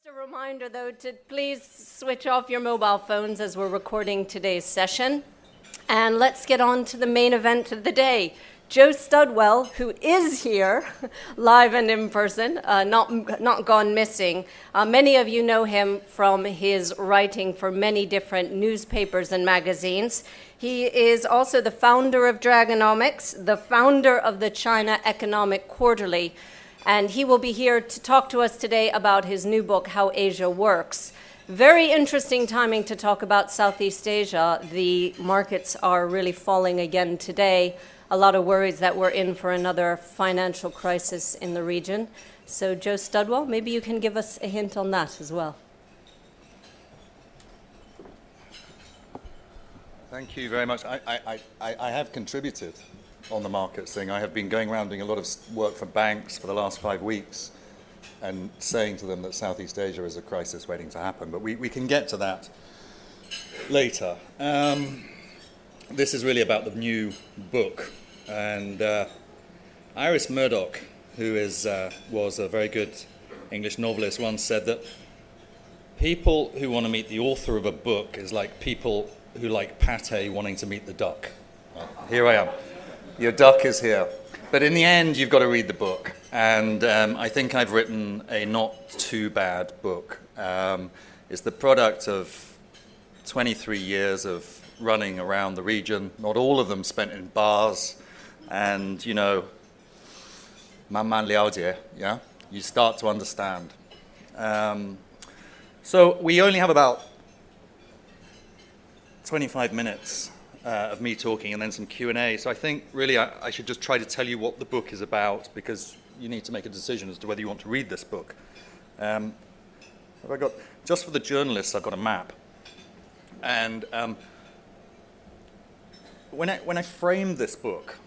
Just a reminder, though, to please switch off your mobile phones as we're recording today's session. And let's get on to the main event of the day. Joe Studwell, who is here, live and in person, not gone missing. Many of you know him from his writing for many different newspapers and magazines. He is also the founder of Dragonomics, the founder of the China Economic Quarterly, and he will be here to talk to us today about his new book, How Asia Works. Very interesting timing to talk about Southeast Asia. The markets are really falling again today. A lot of worries that we're in for another financial crisis in the region. So Joe Studwell, maybe you can give us a hint on that as well. Thank you very much. I have contributed on the markets thing. I have been going around doing a lot of work for banks for the last 5 weeks and saying to them that Southeast Asia is a crisis waiting to happen. But we can get to that later. This is really about the new book. And Iris Murdoch, who was a very good English novelist, once said that people who want to meet the author of a book is like people who like pate wanting to meet the duck. Well, here I am. Your duck is here. But in the end, you've got to read the book. And I think I've written a not too bad book. It's the product of 23 years of running around the region, not all of them spent in bars. And, you know, 慢慢了解, yeah? You start to understand. So we only have about 25 minutes of me talking and then some Q&A. So I think really I should just try to tell you what the book is about, because you need to make a decision as to whether you want to read this book. Have I got, just for the journalists, I've got a map. And when I framed this book,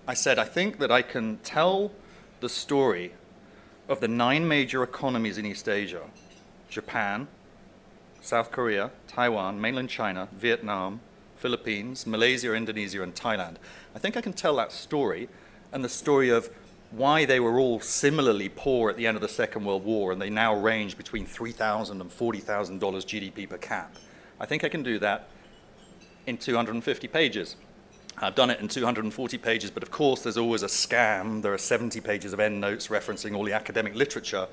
I said, I think that I can tell the story of the 9 major economies in East Asia: Japan, South Korea, Taiwan, mainland China, Vietnam, Philippines, Malaysia, Indonesia, and Thailand. I think I can tell that story, and the story of why they were all similarly poor at the end of the Second World War, and they now range between $3,000 and $40,000 GDP per cap. I think I can do that in 250 pages. I've done it in 240 pages, but of course there's always a scam. There are 70 pages of endnotes referencing all the academic literature,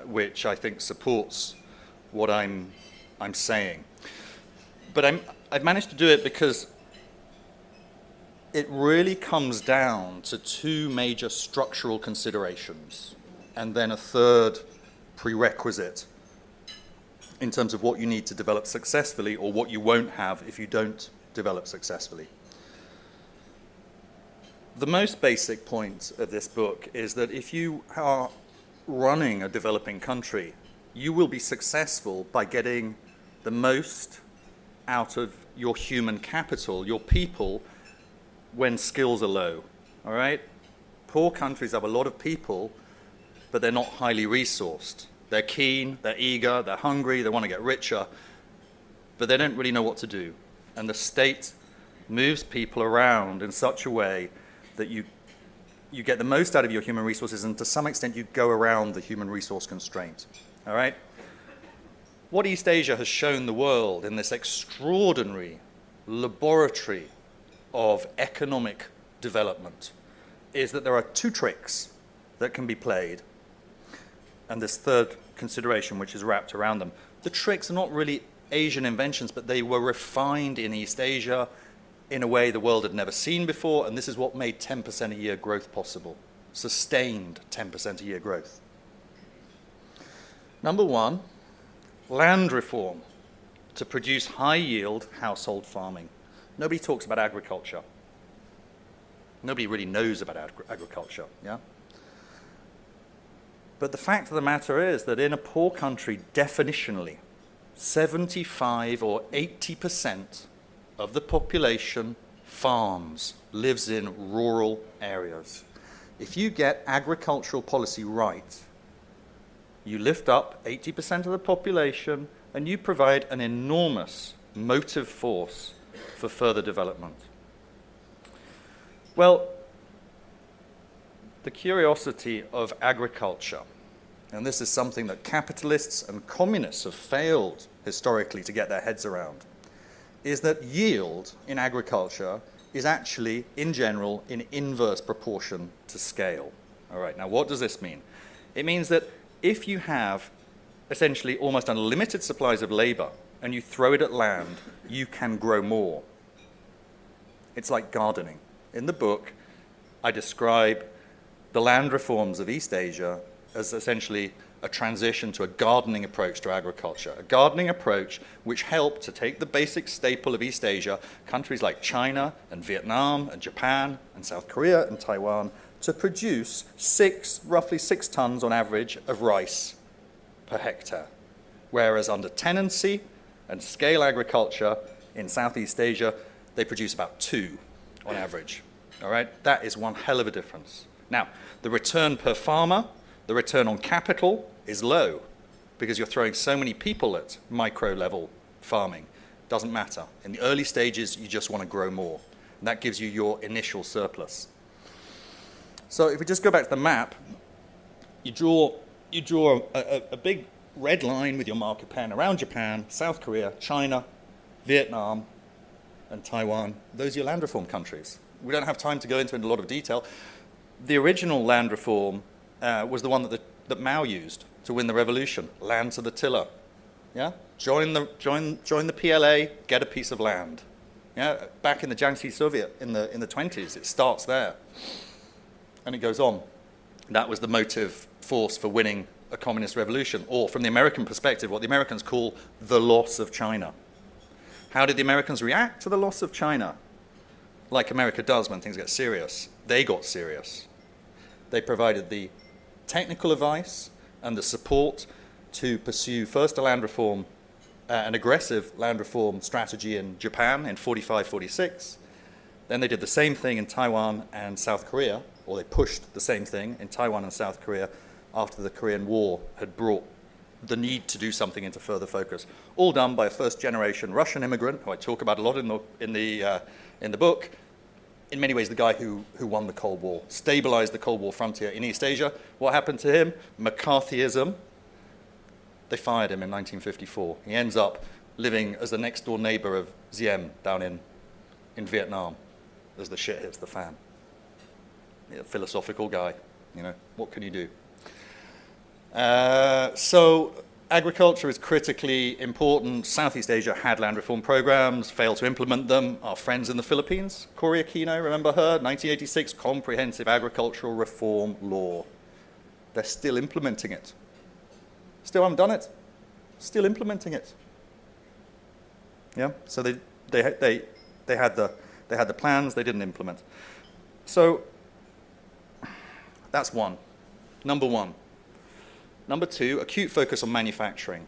which I think supports what I'm saying. But I've managed to do it because it really comes down to 2 major structural considerations, and then a third prerequisite in terms of what you need to develop successfully, or what you won't have if you don't develop successfully. The most basic point of this book is that if you are running a developing country, you will be successful by getting the most out of your human capital, your people, when skills are low, all right? Poor countries have a lot of people, but they're not highly resourced. They're keen, they're eager, they're hungry, they want to get richer, but they don't really know what to do. And the state moves people around in such a way that you get the most out of your human resources, and to some extent you go around the human resource constraint, all right? What East Asia has shown the world in this extraordinary laboratory of economic development is that there are 2 tricks that can be played, and this third consideration which is wrapped around them. The tricks are not really Asian inventions, but they were refined in East Asia in a way the world had never seen before, and this is what made 10% a year growth possible, sustained 10% a year growth. Number 1, land reform to produce high-yield household farming. Nobody talks about agriculture. Nobody really knows about agriculture, yeah? But the fact of the matter is that in a poor country, definitionally, 75 or 80% of the population farms, lives in rural areas. If you get agricultural policy right, you lift up 80% of the population and you provide an enormous motive force for further development. Well, the curiosity of agriculture and this is something that capitalists and communists have failed historically to get their heads around, is that yield in agriculture is actually, in general, in inverse proportion to scale. All right, now what does this mean? It means that if you have essentially almost unlimited supplies of labor and you throw it at land, you can grow more. It's like gardening. In the book, I describe the land reforms of East Asia as essentially a transition to a gardening approach to agriculture, a gardening approach which helped to take the basic staple of East Asia, countries like China and Vietnam and Japan and South Korea and Taiwan, to produce roughly 6 tons on average of rice per hectare, whereas under tenancy and scale agriculture in Southeast Asia, they produce about 2 on average. All right, that is one hell of a difference. Now, the return per farmer, the return on capital is low because you're throwing so many people at micro-level farming. Doesn't matter. In the early stages, you just want to grow more. And that gives you your initial surplus. So if we just go back to the map, you draw a big red line with your marker pen around Japan, South Korea, China, Vietnam, and Taiwan. Those are your land reform countries. We don't have time to go into it in a lot of detail. The original land reform was the one that Mao used to win the revolution. Land to the tiller. Yeah, join the PLA, get a piece of land. Yeah, back in the Jiangxi Soviet in the 20s, it starts there, and it goes on. That was the motive force for winning a communist revolution, or from the American perspective, what the Americans call the loss of China. How did the Americans react to the loss of China? Like America does when things get serious. They got serious. They provided the technical advice and the support to pursue first a land reform, an aggressive land reform strategy in Japan in 45-46. Then they did the same thing in Taiwan and South Korea, or they pushed the same thing in Taiwan and South Korea after the Korean War had brought the need to do something into further focus. All done by a first-generation Russian immigrant, who I talk about a lot in the book. In many ways, the guy who won the Cold War, stabilized the Cold War frontier in East Asia. What happened to him? McCarthyism. They fired him in 1954. He ends up living as the next-door neighbor of Diem down in Vietnam as the shit hits the fan. Yeah, philosophical guy, what can you do? So agriculture is critically important. Southeast Asia had land reform programs, failed to implement them. Our friends in the Philippines, Cory Aquino, remember her? 1986 Comprehensive Agricultural Reform Law. They're still implementing it. Still haven't done it. Still implementing it. Yeah. So they had the plans. They didn't implement. So that's one. Number one. Number two, acute focus on manufacturing.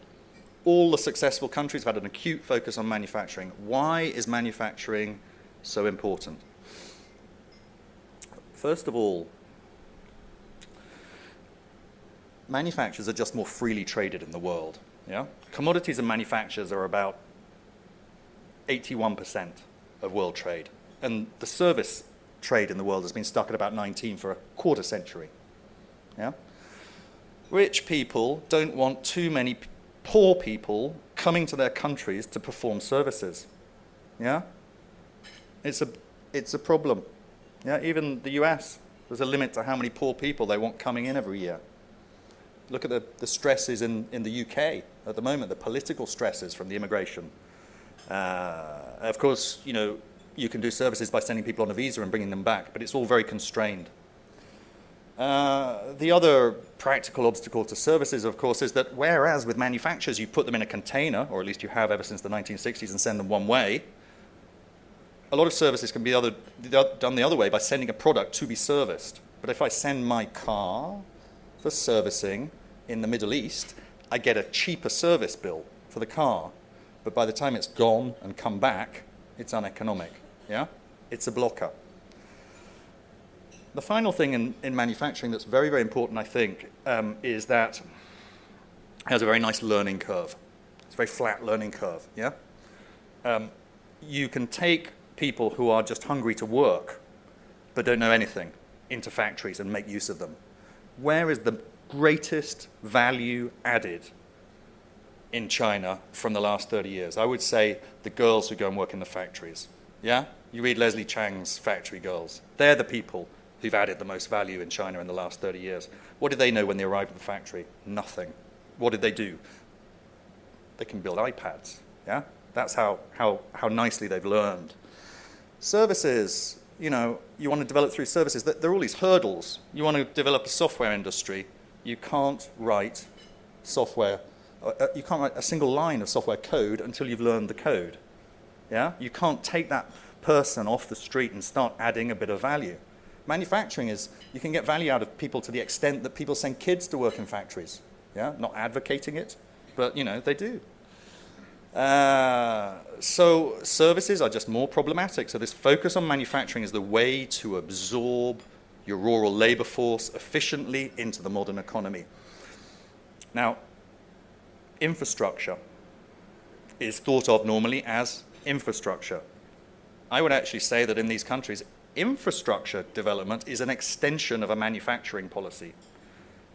All the successful countries have had an acute focus on manufacturing. Why is manufacturing so important? First of all, manufacturers are just more freely traded in the world. Yeah? Commodities and manufacturers are about 81% of world trade. And the service trade in the world has been stuck at about 19 for a quarter century. Yeah? Rich people don't want too many poor people coming to their countries to perform services. Yeah? It's a problem. Yeah, even the US, there's a limit to how many poor people they want coming in every year. Look at the stresses in the UK at the moment, the political stresses from the immigration. Of course, you can do services by sending people on a visa and bringing them back, but it's all very constrained. The other practical obstacle to services, of course, is that whereas with manufacturers you put them in a container, or at least you have ever since the 1960s, and send them one way, a lot of services can be done the other way by sending a product to be serviced. But if I send my car for servicing in the Middle East, I get a cheaper service bill for the car. But by the time it's gone and come back, it's uneconomic. Yeah? It's a blocker. The final thing in manufacturing that's very, very important, I think, is that it has a very nice learning curve. It's a very flat learning curve, yeah? You can take people who are just hungry to work but don't know anything into factories and make use of them. Where is greatest value added in China from the last 30 years? I would say the girls who go and work in the factories. Yeah? You read Leslie Chang's Factory Girls. They're the people who've added the most value in China in the last 30 years. What did they know when they arrived at the factory? Nothing. What did they do? They can build iPads. Yeah? That's how nicely they've learned. Services, you know, you want to develop through services. There are all these hurdles. You want to develop a software industry. You can't write software. You can't write a single line of software code until you've learned the code. Yeah? You can't take that person off the street and start adding a bit of value. Manufacturing is, you can get value out of people to the extent that people send kids to work in factories. Yeah? Not advocating it, but, you know, they do. So services are just more problematic. So this focus on manufacturing is the way to absorb your rural labor force efficiently into the modern economy. Now, infrastructure is thought of normally as infrastructure. I would actually say that in these countries, infrastructure development is an extension of a manufacturing policy.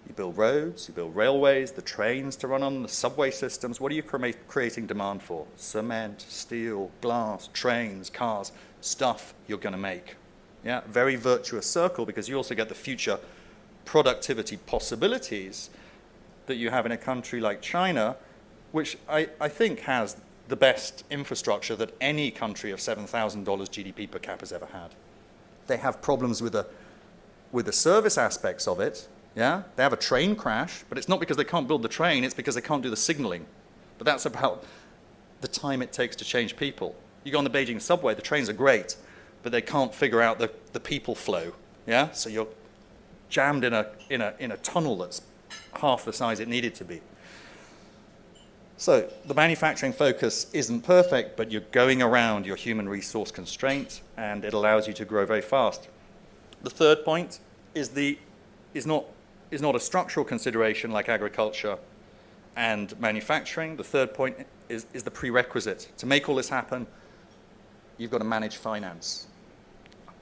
You build roads, you build railways, the trains to run on, the subway systems. What are you creating demand for? Cement, steel, glass, trains, cars, stuff you're going to make. Yeah, very virtuous circle, because you also get the future productivity possibilities that you have in a country like China, which I think has the best infrastructure that any country of $7,000 GDP per cap has ever had. They have problems with the service aspects of it. Yeah, they have a train crash, but it's not because they can't build the train, it's because they can't do the signaling. But that's about the time it takes to change people. You go on the Beijing subway, the trains are great, but they can't figure out the people flow. Yeah, so you're jammed in a tunnel that's half the size it needed to be. So the manufacturing focus isn't perfect, but you're going around your human resource constraint, and it allows you to grow very fast. The third point is not a structural consideration like agriculture and manufacturing. The third point is the prerequisite. To make all this happen, you've got to manage finance.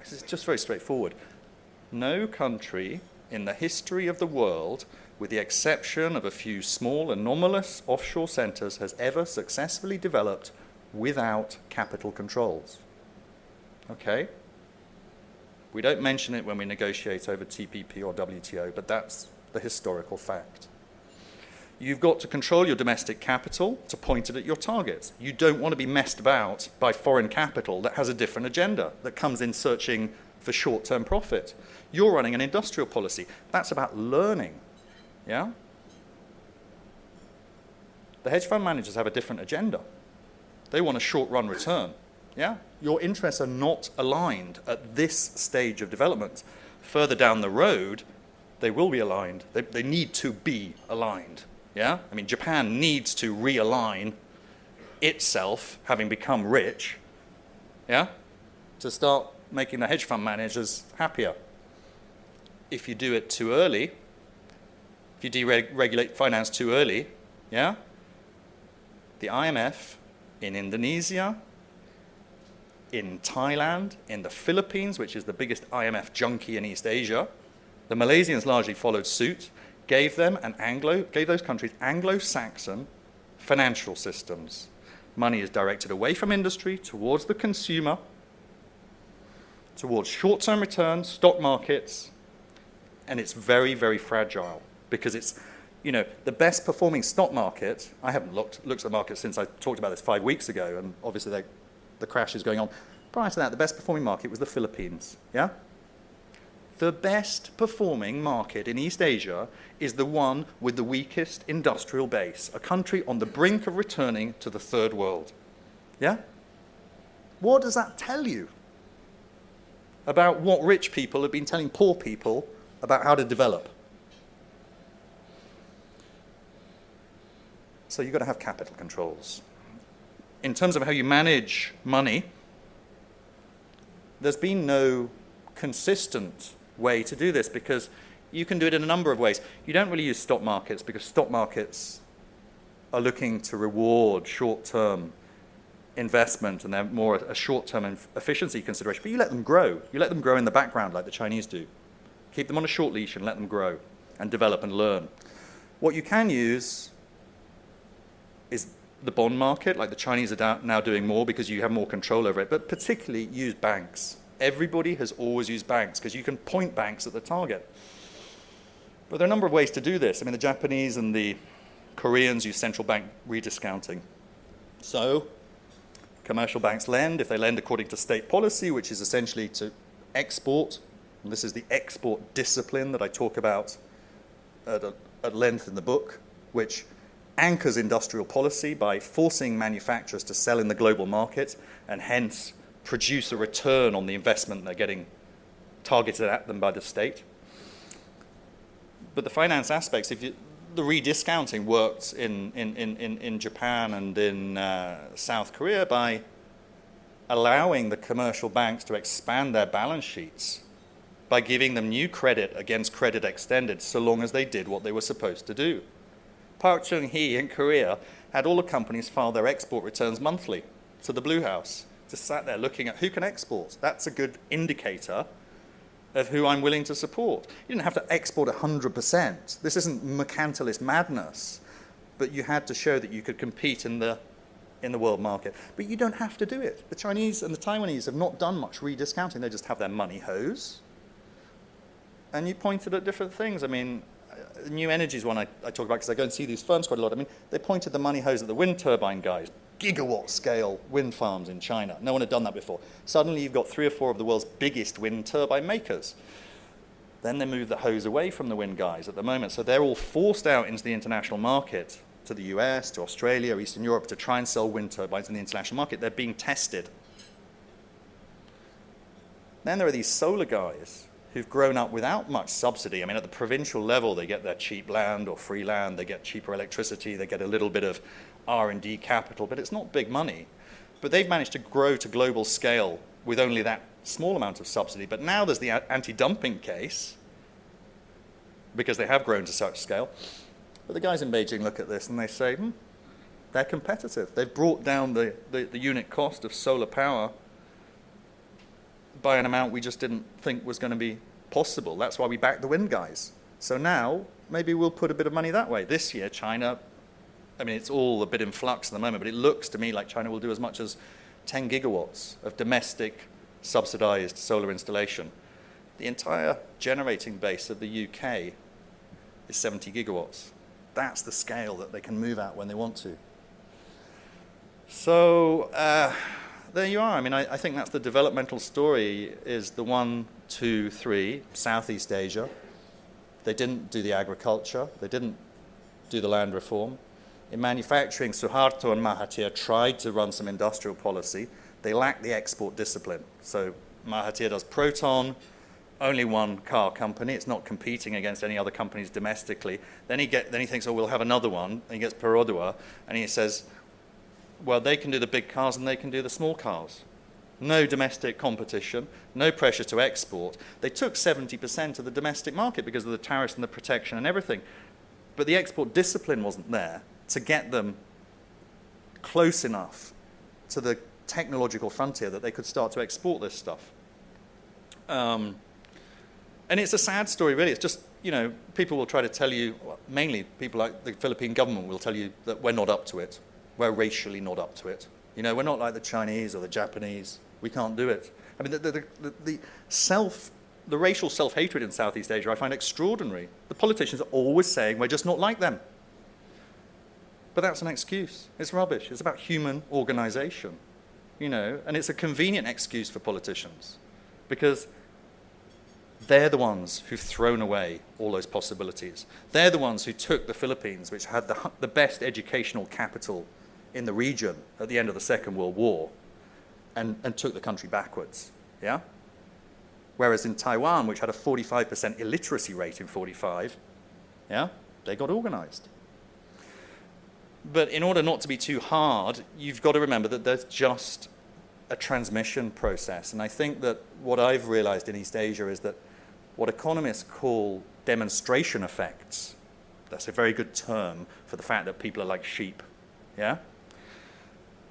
This is just very straightforward. No country in the history of the world, with the exception of a few small anomalous offshore centers, has ever successfully developed without capital controls. Okay? We don't mention it when we negotiate over TPP or WTO, but that's the historical fact. You've got to control your domestic capital to point it at your targets. You don't want to be messed about by foreign capital that has a different agenda, that comes in searching for short-term profit. You're running an industrial policy. That's about learning. Yeah? The hedge fund managers have a different agenda. They want a short-run return. Yeah? Your interests are not aligned at this stage of development. Further down the road, they will be aligned. They need to be aligned. Yeah? I mean, Japan needs to realign itself, having become rich, yeah, to start making the hedge fund managers happier. If you do it too early, if you deregulate finance too early, yeah, the IMF in Indonesia, in Thailand, in the Philippines, which is the biggest IMF junkie in East Asia, the Malaysians largely followed suit, gave those countries Anglo-Saxon financial systems. Money is directed away from industry towards the consumer, towards short-term returns, stock markets, and it's very, very fragile because it's, you know, the best performing stock market. I haven't looked at the market since I talked about this 5 weeks ago, and obviously the crash is going on. Prior to that, the best performing market was the Philippines, yeah? The best performing market in East Asia is the one with the weakest industrial base, a country on the brink of returning to the third world. Yeah? What does that tell you about what rich people have been telling poor people about how to develop? So you've got to have capital controls. In terms of how you manage money, there's been no consistent way to do this because you can do it in a number of ways. You don't really use stock markets because stock markets are looking to reward short-term investment and they're more a short-term efficiency consideration. But you let them grow. You let them grow in the background like the Chinese do. Keep them on a short leash and let them grow. and develop and learn. What you can use is the bond market, like the Chinese are now doing more because you have more control over it, but particularly use banks. Everybody has always used banks because you can point banks at the target. But there are a number of ways to do this. I mean, the Japanese and the Koreans use central bank rediscounting. So commercial banks lend, if they lend according to state policy, which is essentially to export, and this is the export discipline that I talk about at length in the book, which anchors industrial policy by forcing manufacturers to sell in the global market and hence produce a return on the investment they're getting targeted at them by the state. But the finance aspects, the rediscounting worked in Japan and in South Korea by allowing the commercial banks to expand their balance sheets by giving them new credit against credit extended so long as they did what they were supposed to do. Park Chung-hee in Korea had all the companies file their export returns monthly to the Blue House. Just sat there looking at who can export. That's a good indicator of who I'm willing to support. You didn't have to export 100%. This isn't mercantilist madness, but you had to show that you could compete in the world market. But you don't have to do it. The Chinese and the Taiwanese have not done much rediscounting. They just have their money hose. And you pointed at different things. I mean, new energy is one I talk about because I go and see these firms quite a lot. I mean, they pointed the money hose at the wind turbine guys, gigawatt scale wind farms in China. No one had done that before. Suddenly you've got 3 or 4 of the world's biggest wind turbine makers. Then they move the hose away from the wind guys at the moment. So they're all forced out into the international market, to the US, to Australia, Eastern Europe, to try and sell wind turbines in the international market. They're being tested. Then there are these solar guys who've grown up without much subsidy. I mean, at the provincial level, they get their cheap land or free land, they get cheaper electricity, they get a little bit of R&D capital, but it's not big money. But they've managed to grow to global scale with only that small amount of subsidy. But now there's the anti-dumping case, because they have grown to such scale. But the guys in Beijing look at this and they say, they're competitive. They've brought down the unit cost of solar power by an amount we just didn't think was going to be possible. That's why we backed the wind guys. So now, maybe we'll put a bit of money that way. This year, China, I mean, it's all a bit in flux at the moment, but it looks to me like China will do as much as 10 gigawatts of domestic subsidized solar installation. The entire generating base of the UK is 70 gigawatts. That's the scale that they can move at when they want to. So, there you are. I mean, I think that's the developmental story, is the 1, 2, 3, Southeast Asia. They didn't do the agriculture. They didn't do the land reform. In manufacturing, Suharto and Mahathir tried to run some industrial policy. They lacked the export discipline. So Mahathir does Proton, only one car company. It's not competing against any other companies domestically. Then he thinks, oh, we'll have another one. And he gets Perodua, and he says, well, they can do the big cars and they can do the small cars. No domestic competition, no pressure to export. They took 70% of the domestic market because of the tariffs and the protection and everything. But the export discipline wasn't there to get them close enough to the technological frontier that they could start to export this stuff. And it's a sad story, really. It's just, people will try to tell you, mainly people like the Philippine government will tell you that we're not up to it. We're racially not up to it. We're not like the Chinese or the Japanese. We can't do it. I mean, the racial self-hatred in Southeast Asia I find extraordinary. The politicians are always saying we're just not like them. But that's an excuse. It's rubbish. It's about human organization, and it's a convenient excuse for politicians because they're the ones who've thrown away all those possibilities. They're the ones who took the Philippines, which had the best educational capital in the region at the end of the Second World War, and took the country backwards, yeah? Whereas in Taiwan, which had a 45% illiteracy rate in 45, yeah, they got organized. But in order not to be too hard, you've got to remember that there's just a transmission process. And I think that what I've realized in East Asia is that what economists call demonstration effects, that's a very good term for the fact that people are like sheep, yeah?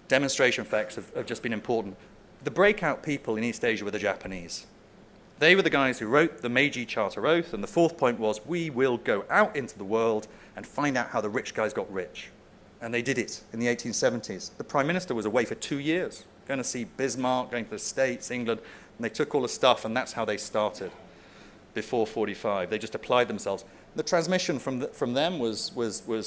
Demonstration effects have just been important. The breakout people in East Asia were the Japanese. They were the guys who wrote the Meiji Charter Oath, and the fourth point was, we will go out into the world and find out how the rich guys got rich. And they did it in the 1870s. The Prime Minister was away for 2 years, going to see Bismarck, going to the States, England, and they took all the stuff, and that's how they started before 45. They just applied themselves. The transmission from them was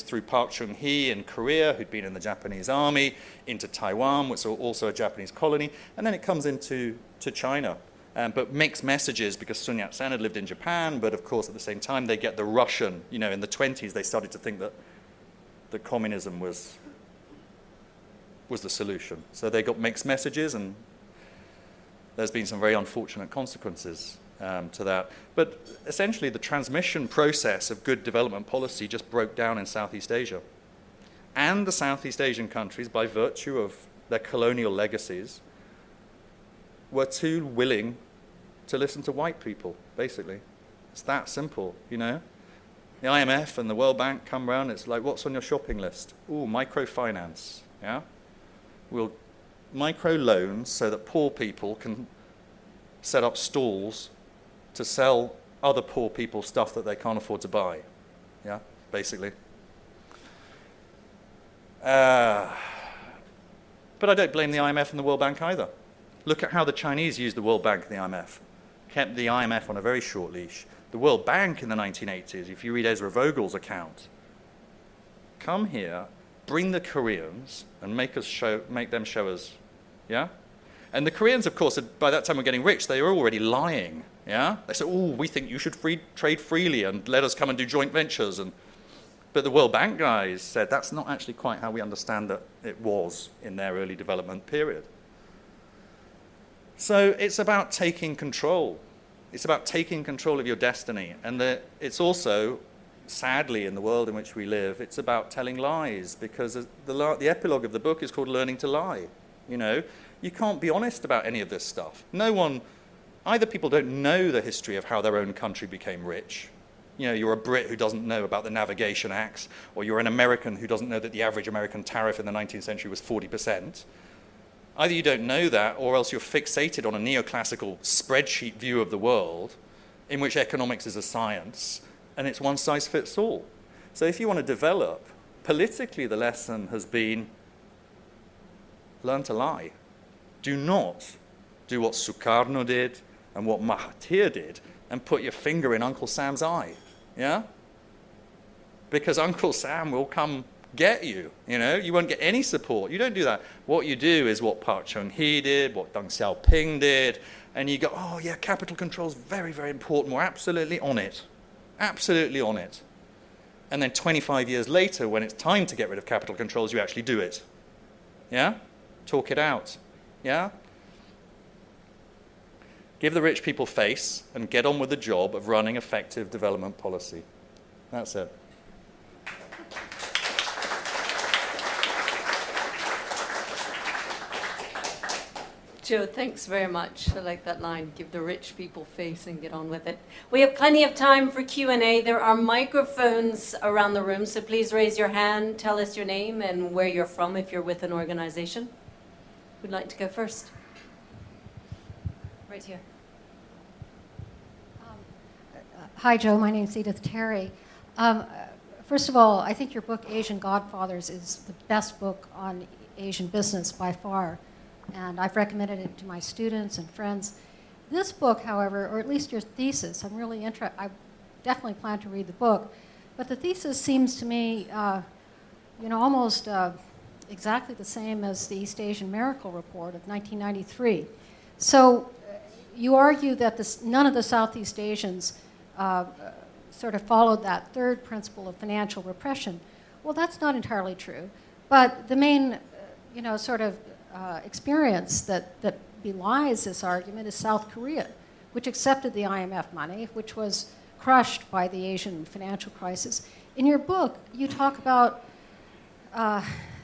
through Park Chung-hee in Korea, who'd been in the Japanese army, into Taiwan, which was also a Japanese colony, and then it comes into China. But mixed messages, because Sun Yat-sen had lived in Japan, but of course at the same time they get the Russian, in the 20s they started to think that communism was the solution. So they got mixed messages, and there's been some very unfortunate consequences to that. But essentially the transmission process of good development policy just broke down in Southeast Asia. And the Southeast Asian countries, by virtue of their colonial legacies, were too willing to listen to white people, basically. It's that simple, The IMF and the World Bank come around, it's like, what's on your shopping list? Ooh, microfinance, yeah? We'll micro loans so that poor people can set up stalls to sell other poor people stuff that they can't afford to buy, yeah, basically. But I don't blame the IMF and the World Bank either. Look at how the Chinese used the World Bank and the IMF. Kept the IMF on a very short leash. The World Bank in the 1980s, if you read Ezra Vogel's account, come here, bring the Koreans, and make them show us, yeah? And the Koreans, of course, by that time were getting rich. They were already lying, yeah? They said, oh, we think you should trade freely and let us come and do joint ventures. But the World Bank guys said that's not actually quite how we understand that it was in their early development period. So it's about taking control. It's about taking control of your destiny. And it's also, sadly, in the world in which we live, it's about telling lies, because the epilogue of the book is called Learning to Lie. You can't be honest about any of this stuff. Either people don't know the history of how their own country became rich. You're a Brit who doesn't know about the Navigation Acts, or you're an American who doesn't know that the average American tariff in the 19th century was 40%. Either you don't know that, or else you're fixated on a neoclassical spreadsheet view of the world in which economics is a science, and it's one size fits all. So if you want to develop, politically the lesson has been learn to lie. Do not do what Sukarno did and what Mahathir did and put your finger in Uncle Sam's eye, yeah? Because Uncle Sam will come get you, You won't get any support. You don't do that. What you do is what Park Chung-hee did, what Deng Xiaoping did, and you go, oh yeah, capital control is very, very important. We're absolutely on it. Absolutely on it. And then 25 years later, when it's time to get rid of capital controls, you actually do it. Yeah? Talk it out. Yeah? Give the rich people face and get on with the job of running effective development policy. That's it. Joe, thanks very much. I like that line. Give the rich people face and get on with it. We have plenty of time for Q&A. There are microphones around the room, so please raise your hand, tell us your name and where you're from if you're with an organization. Who'd like to go first? Right here. Hi, Joe. My name's Edith Terry. First of all, I think your book, Asian Godfathers, is the best book on Asian business by far. And I've recommended it to my students and friends. This book, however, or at least your thesis, I'm really interested. I definitely plan to read the book, but the thesis seems to me, almost exactly the same as the East Asian Miracle Report of 1993. So you argue that none of the Southeast Asians sort of followed that third principle of financial repression. Well, that's not entirely true, but the main, experience that belies this argument is South Korea, which accepted the IMF money, which was crushed by the Asian financial crisis. In your book, you talk about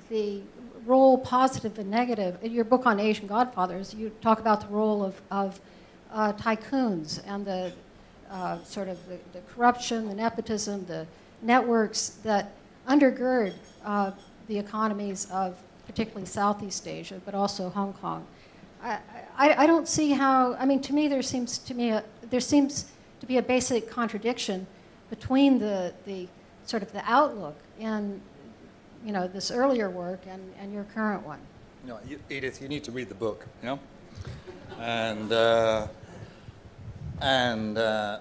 the role, positive and negative. In your book on Asian Godfathers, you talk about the role of tycoons and the corruption, the nepotism, the networks that undergird the economies of particularly Southeast Asia, but also Hong Kong. I don't see how. I mean, to me, there seems to be a basic contradiction between the sort of the outlook in this earlier work and your current one. No, Edith, you need to read the book, yeah, and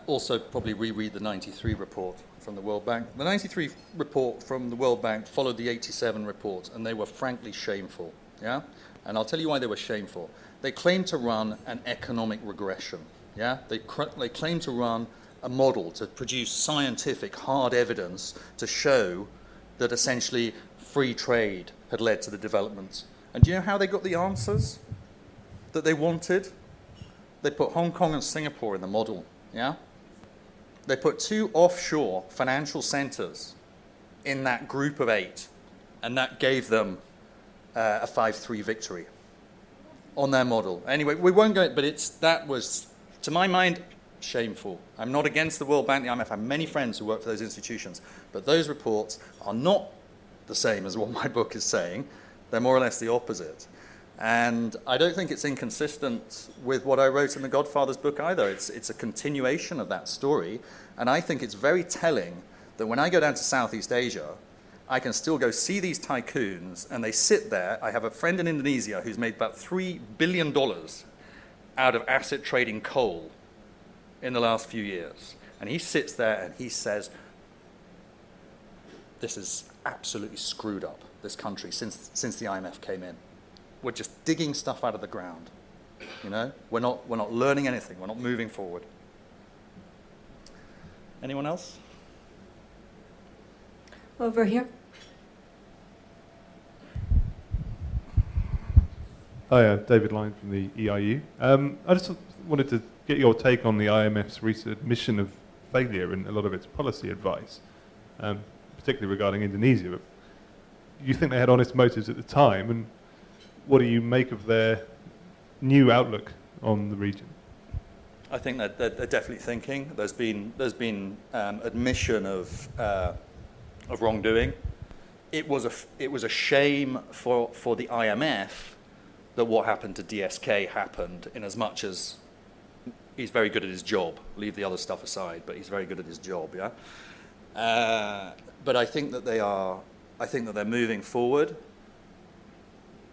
also probably reread the '93 report from the World Bank. The '93 report from the World Bank followed the '87 report, and they were frankly shameful, yeah. And I'll tell you why they were shameful. They claimed to run an economic regression, yeah. They claimed to run a model to produce scientific hard evidence to show that essentially free trade had led to the development. And do you know how they got the answers that they wanted? They put Hong Kong and Singapore in the model, yeah? They put 2 offshore financial centers in that group of 8, and that gave them a 5-3 victory on their model. Anyway, we won't go, but that was, to my mind, shameful. I'm not against the World Bank, the IMF. I have many friends who work for those institutions, but those reports are not the same as what my book is saying. They're more or less the opposite. And I don't think it's inconsistent with what I wrote in the Godfather's book either. It's a continuation of that story. And I think it's very telling that when I go down to Southeast Asia, I can still go see these tycoons, and they sit there. I have a friend in Indonesia who's made about $3 billion out of asset trading coal in the last few years. And he sits there and he says, this is absolutely screwed up, this country, since the IMF came in. We're just digging stuff out of the ground. We're not learning anything. We're not moving forward. Anyone else? Over here. Hi, David Lyne from the EIU. I just wanted to get your take on the IMF's recent admission of failure in a lot of its policy advice, particularly regarding Indonesia. Do you think they had honest motives at the time, and what do you make of their new outlook on the region? I think that they're definitely thinking. There's been admission of wrongdoing. It was a shame for the IMF that what happened to DSK happened, in as much as he's very good at his job. Leave the other stuff aside, but he's very good at his job. Yeah. But I think that they're moving forward.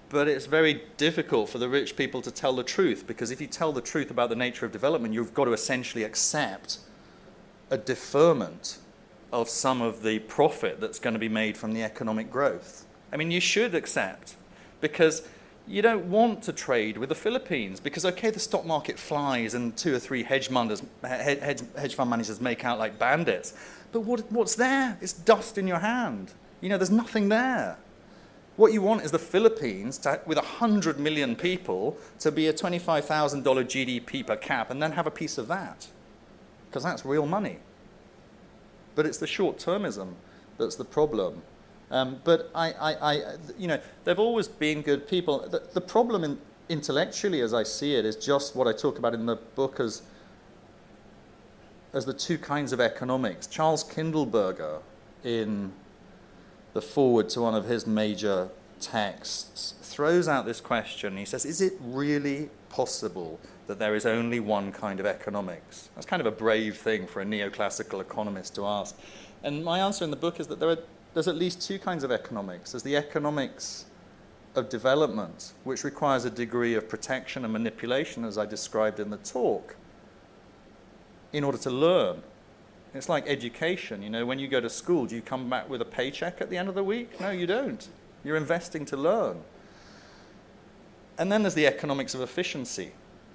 But it's very difficult for the rich people to tell the truth, because if you tell the truth about the nature of development, you've got to essentially accept a deferment of some of the profit that's going to be made from the economic growth. I mean, you should accept, because you don't want to trade with the Philippines, because, okay, the stock market flies and 2 or 3 hedge fund managers make out like bandits. But what's there? It's dust in your hand. There's nothing there. What you want is the Philippines, with 100 million people, to be a $25,000 GDP per cap, and then have a piece of that, because that's real money. But it's the short-termism that's the problem. But they've always been good people. The problem intellectually, as I see it, is just what I talk about in the book as the 2 kinds of economics. Charles Kindleberger, in the foreword to one of his major texts, throws out this question. He says, is it really possible that there is only one kind of economics? That's kind of a brave thing for a neoclassical economist to ask. And my answer in the book is that there's at least 2 kinds of economics. There's the economics of development, which requires a degree of protection and manipulation, as I described in the talk, in order to learn. It's like education. When you go to school, do you come back with a paycheck at the end of the week? No, you don't. You're investing to learn. And then there's the economics of efficiency,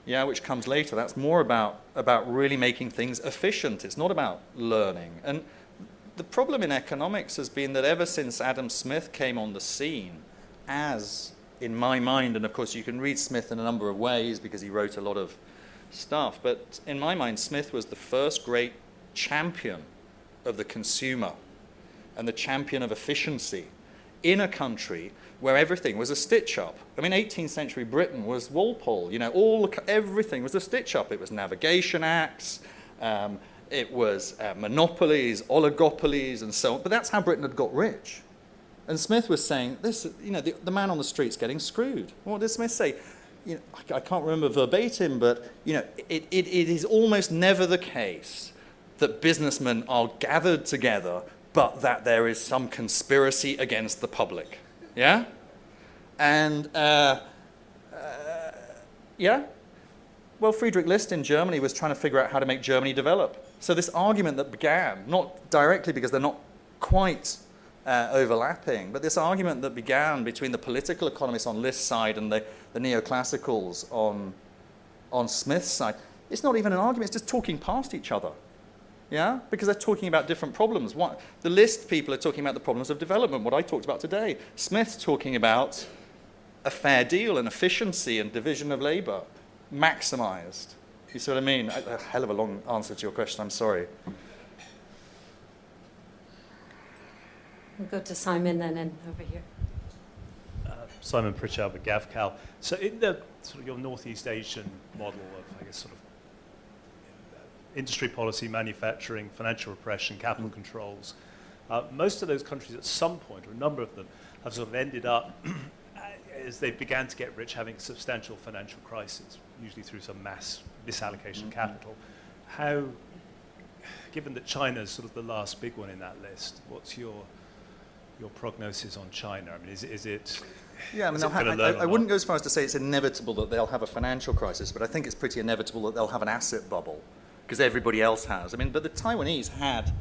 which comes later. That's more about really making things efficient. It's not about learning. And the problem in economics has been that ever since Adam Smith came on the scene, as in my mind, and of course you can read Smith in a number of ways because he wrote a lot of stuff, but in my mind, Smith was the first great champion of the consumer and the champion of efficiency in a country where everything was a stitch-up. I mean, 18th century Britain was Walpole. Everything was a stitch-up. It was navigation acts, it was monopolies, oligopolies, and so on. But that's how Britain had got rich. And Smith was saying, the man on the street's getting screwed. What did Smith say? I can't remember verbatim, but it is almost never the case that businessmen are gathered together, but that there is some conspiracy against the public. Yeah? And, yeah? Well, Friedrich List in Germany was trying to figure out how to make Germany develop. So this argument that began, not directly because they're not quite overlapping, but this argument that began between the political economists on List's side and the neoclassicals on Smith's side, it's not even an argument, it's just talking past each other. Yeah? Because they're talking about different problems. The List people are talking about the problems of development, what I talked about today. Smith's talking about a fair deal and efficiency and division of labor, maximized. You see what I mean? A hell of a long answer to your question, I'm sorry. We'll go to Simon then and over here. Simon Pritchard with GavCal. So in the sort of your Northeast Asian model of, I guess, sort of industry policy, manufacturing, financial repression, capital controls, most of those countries at some point, or a number of them, have sort of ended up, as they began to get rich, having substantial financial crises, usually through some mass misallocation of capital. How, given that China is sort of the last big one in that list, what's your prognosis on China? I mean, is it? Yeah, I mean, I wouldn't go as far as to say it's inevitable that they'll have a financial crisis, but I think it's pretty inevitable that they'll have an asset bubble, because everybody else has. I mean, but the Taiwanese had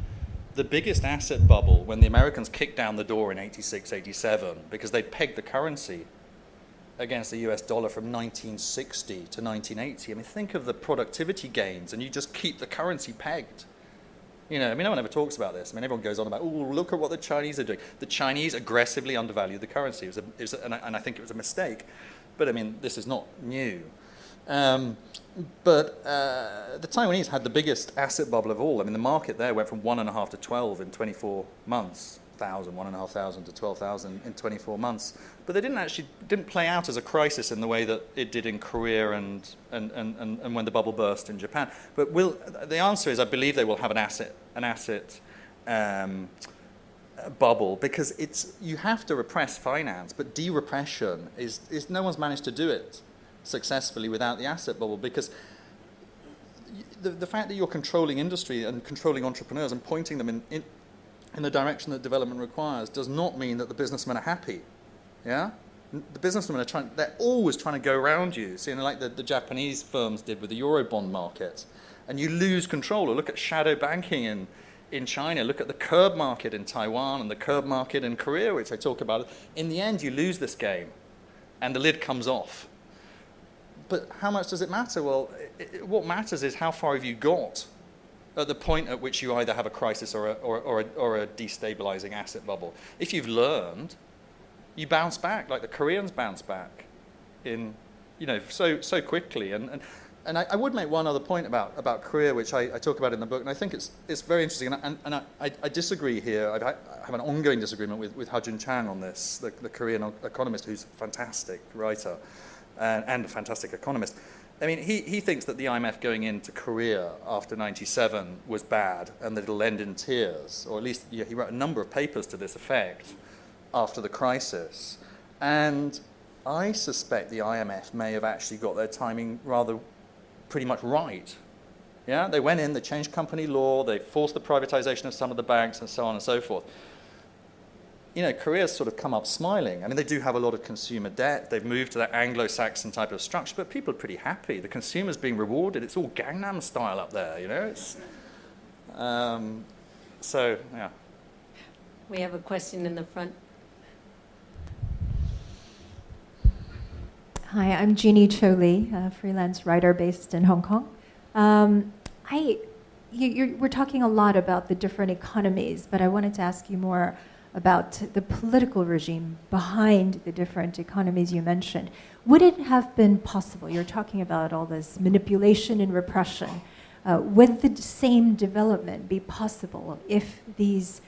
the biggest asset bubble when the Americans kicked down the door in 86, 87, because they pegged the currency against the US dollar from 1960 to 1980. I mean, think of the productivity gains, and you just keep the currency pegged. I mean, no one ever talks about this. I mean, everyone goes on about, oh, look at what the Chinese are doing. The Chinese aggressively undervalued the currency. And I think it was a mistake. But, I mean, this is not new. But the Taiwanese had the biggest asset bubble of all. I mean, the market there went from 1.5 to 12 in 24 months. 1,500 to 12,000 in 24 months. But they didn't play out as a crisis in the way that it did in Korea and when the bubble burst in Japan. But the answer is I believe they will have an asset bubble, because you have to repress finance, but de-repression is no one's managed to do it successfully without the asset bubble, because the fact that you're controlling industry and controlling entrepreneurs and pointing them in the direction that development requires does not mean that the businessmen are happy. Yeah? The businessmen they're always trying to go around you, like the Japanese firms did with the Eurobond market. And you lose control. Or look at shadow banking in China, look at the curb market in Taiwan and the curb market in Korea, which I talk about. In the end, you lose this game, and the lid comes off. But how much does it matter? Well, what matters is how far have you got at the point at which you either have a crisis or a destabilizing asset bubble. If you've learned, you bounce back, like the Koreans bounce back so quickly. And I would make one other point about Korea, which I talk about in the book, and I think it's very interesting. And I disagree here. I have an ongoing disagreement with Ha-Jun Chang on this, the Korean economist who's a fantastic writer and a fantastic economist. I mean, he thinks that the IMF going into Korea after 97 was bad and that it'll end in tears, or at least he wrote a number of papers to this effect after the crisis. And I suspect the IMF may have actually got their timing pretty much right. Yeah, they went in, they changed company law, they forced the privatization of some of the banks and so on and so forth. Korea's sort of come up smiling. I mean, they do have a lot of consumer debt. They've moved to that Anglo-Saxon type of structure, but people are pretty happy. The consumer's being rewarded. It's all Gangnam style up there, It's, so, yeah. We have a question in the front. Hi, I'm Jeannie Cho Lee, a freelance writer based in Hong Kong. We're talking a lot about the different economies, but I wanted to ask you more about the political regime behind the different economies you mentioned. Would it have been possible, you're talking about all this manipulation and repression, would the same development be possible if these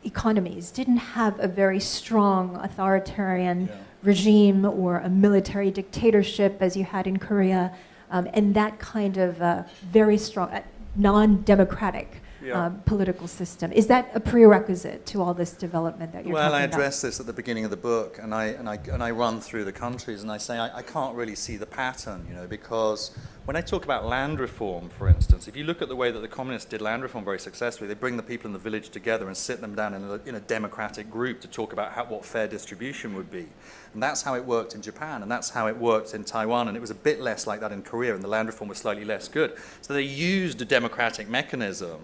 economies didn't have a very strong authoritarian regime or a military dictatorship as you had in Korea, and that kind of very strong, non-democratic Yeah. political system. Is that a prerequisite to all this development that you're Well, talking I about? address this at the beginning of the book, and I run through the countries, and I say I can't really see the pattern, because when I talk about land reform, for instance, if you look at the way that the communists did land reform very successfully, they bring the people in the village together and sit them down in a democratic group to talk about what fair distribution would be. And that's how it worked in Japan, and that's how it worked in Taiwan, and it was a bit less like that in Korea, and the land reform was slightly less good. So they used a democratic mechanism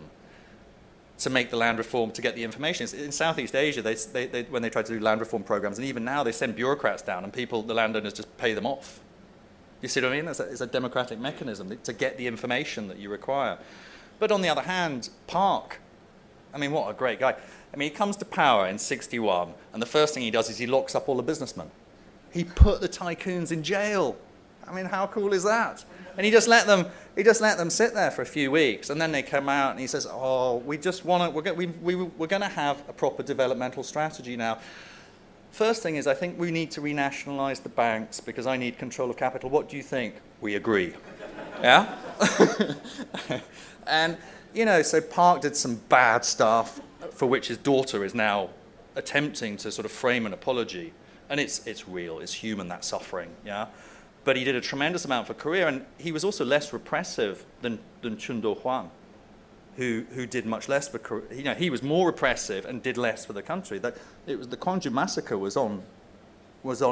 to make the land reform, to get the information. In Southeast Asia, they when they try to do land reform programs, and even now they send bureaucrats down, and the landowners just pay them off. You see what I mean? It's a democratic mechanism to get the information that you require. But on the other hand, Park, what a great guy. He comes to power in 1961, and the first thing he does is he locks up all the businessmen. He put the tycoons in jail. How cool is that? And he just let them sit there for a few weeks, and then they come out, and he says, "Oh, we're going to have a proper developmental strategy now. First thing is, I think we need to renationalize the banks because I need control of capital. What do you think?" We agree. Yeah? And, so Park did some bad stuff for which his daughter is now attempting to sort of frame an apology. And it's real, it's human, that suffering, yeah? But he did a tremendous amount for Korea, and he was also less repressive than Chun Do-hwan, who did much less for Korea. He was more repressive and did less for the country. The Kwangju massacre was on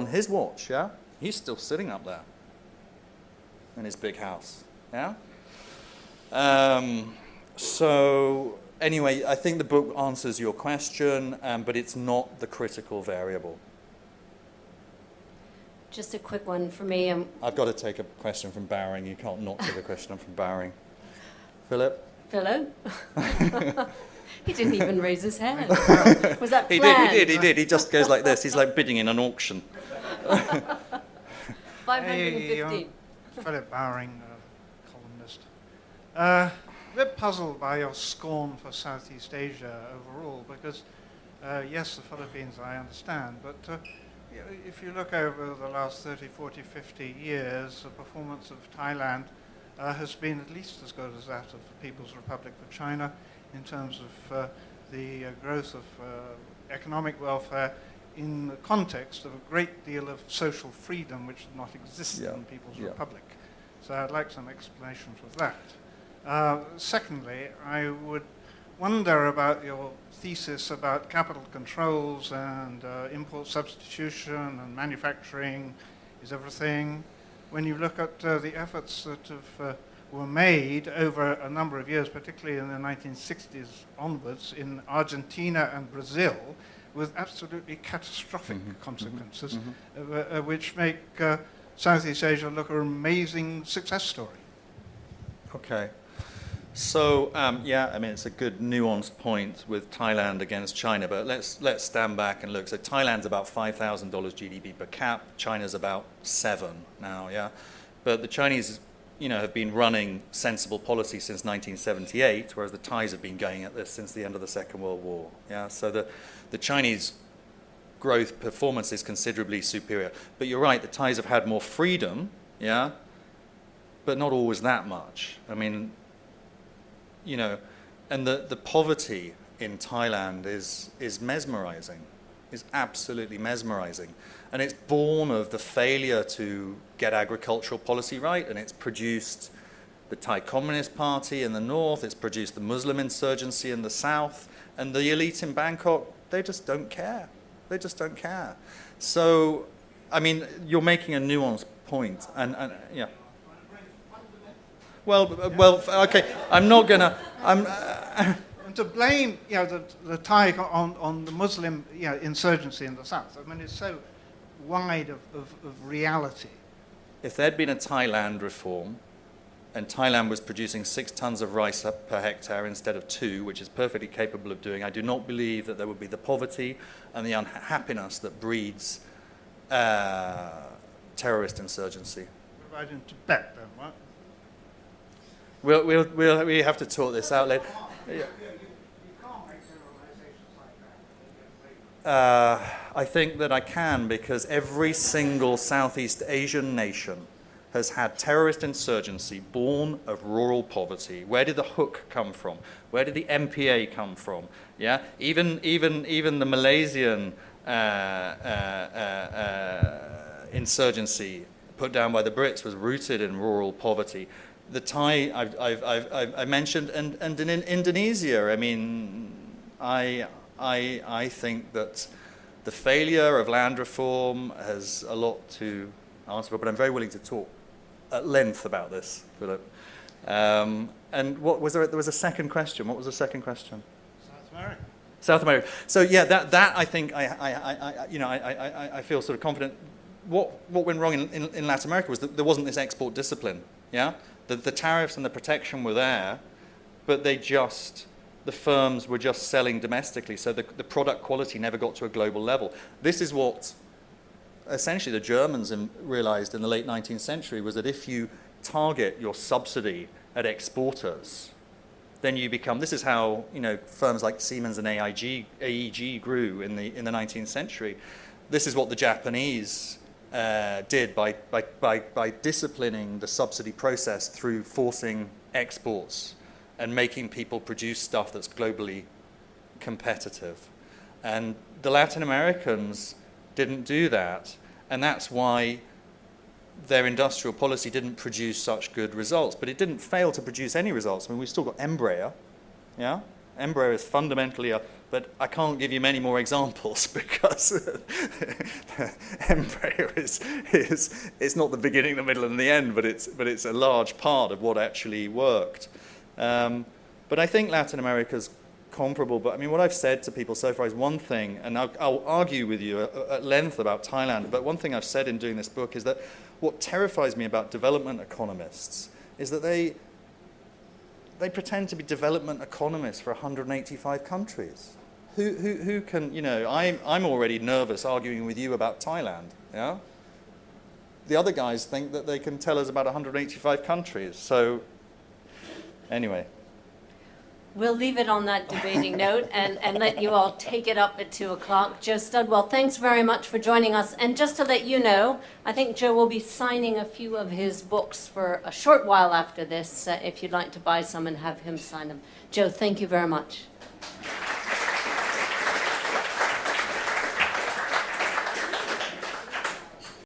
his watch, yeah? He's still sitting up there in his big house, yeah? So anyway, I think the book answers your question, but it's not the critical variable. Just a quick one for me. I've got to take a question from Bowring. You can't not take a question from Bowring. Philip? Philip? He didn't even raise his hand. Was that He planned? did. He just goes like this. He's like bidding in an auction. 550. Philip Bowring, columnist. A bit puzzled by your scorn for Southeast Asia overall, because yes, the Philippines I understand, but if you look over the last 30, 40, 50 years, the performance of Thailand has been at least as good as that of the People's Republic of China in terms of the growth of economic welfare in the context of a great deal of social freedom which did not exist in the People's Republic. So I'd like some explanation for that. Secondly, I would wonder about your thesis about capital controls and import substitution and manufacturing is everything. When you look at the efforts that were made over a number of years, particularly in the 1960s onwards, in Argentina and Brazil, with absolutely catastrophic consequences, which make Southeast Asia look an amazing success story. Okay. So, it's a good nuanced point with Thailand against China, but let's stand back and look. So Thailand's about $5,000 GDP per cap. China's about 7 now, yeah? But the Chinese, have been running sensible policy since 1978, whereas the Thais have been going at this since the end of the Second World War, yeah? So the Chinese growth performance is considerably superior. But you're right, the Thais have had more freedom, yeah? But not always that much. And the poverty in Thailand is mesmerizing, is absolutely mesmerizing. And it's born of the failure to get agricultural policy right, and it's produced the Thai Communist Party in the north, it's produced the Muslim insurgency in the south, and the elite in Bangkok, they just don't care. They just don't care. So, you're making a nuanced point, and yeah. Well, okay. I'm not gonna. And to blame, the Thai on the Muslim, insurgency in the south. It's so wide of reality. If there'd been a Thailand reform, and Thailand was producing 6 tons of rice per hectare instead of 2, which is perfectly capable of doing, I do not believe that there would be the poverty and the unhappiness that breeds terrorist insurgency. What about in Tibet, then? What? We have to talk this out later. You can't make generalizations like that. I think that I can, because every single Southeast Asian nation has had terrorist insurgency born of rural poverty. Where did the hook come from? Where did the MPA come from? Yeah, even the Malaysian insurgency put down by the Brits was rooted in rural poverty. The Thai I mentioned, and in Indonesia. I mean, I think that the failure of land reform has a lot to answer for, but I'm very willing to talk at length about this, Philip. And what was there? There was a second question. What was the second question? South America. South America. So yeah, that I think I feel sort of confident. What went wrong in Latin America was that there wasn't this export discipline. Yeah, the tariffs and the protection were there, but the firms were just selling domestically, so the product quality never got to a global level. This is what essentially the Germans realized in the late 19th century, was that if you target your subsidy at exporters, then you become, this is how firms like Siemens and AEG grew in the 19th century. This is what the Japanese did by disciplining the subsidy process through forcing exports and making people produce stuff that's globally competitive. And the Latin Americans didn't do that, and that's why their industrial policy didn't produce such good results. But it didn't fail to produce any results. I mean, we've still got Embraer, yeah? Embraer is fundamentally but I can't give you many more examples because Embraer is not the beginning, the middle, and the end, but it's a large part of what actually worked. But I think Latin America's comparable. But I mean, what I've said to people so far is one thing, and I'll argue with you at length about Thailand, but one thing I've said in doing this book is that what terrifies me about development economists is that they pretend to be development economists for 185 countries. Who can, I'm already nervous arguing with you about Thailand, yeah? The other guys think that they can tell us about 185 countries. So anyway. We'll leave it on that debating note and let you all take it up at 2 o'clock. Joe Studwell, thanks very much for joining us. And just to let you know, I think Joe will be signing a few of his books for a short while after this, if you'd like to buy some and have him sign them. Joe, thank you very much.